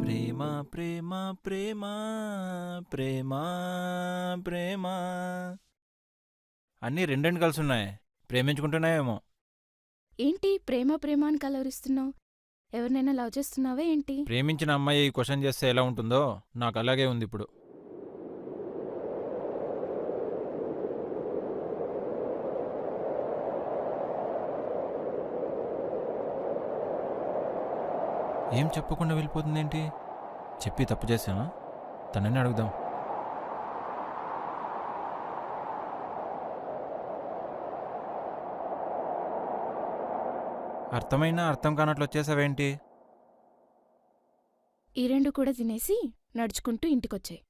ప్రేమ ప్రేమ ప్రేమ ప్రేమ ప్రేమ అన్నీ రెండెండు కలిసి ఉన్నాయి. ప్రేమించుకుంటున్నాయేమో. ఏంటి ప్రేమ ప్రేమ అని కలవరిస్తున్నావు? ఎవరినైనా లవ్ చేస్తున్నావా ఏంటి? ప్రేమించిన అమ్మాయి క్వశ్చన్ చేస్తే ఎలా ఉంటుందో నాకు అలాగే ఉంది ఇప్పుడు. ఏం చెప్పకుండా వెళ్ళిపోతుందేంటి? చెప్పి తప్పు చేశానా? తనని అడుగుదాం. అర్థమైనా అర్థం కానట్లు వచ్చేసావేంటి? ఈ రెండు కూడా తినేసి నడుచుకుంటూ ఇంటికొచ్చాయి.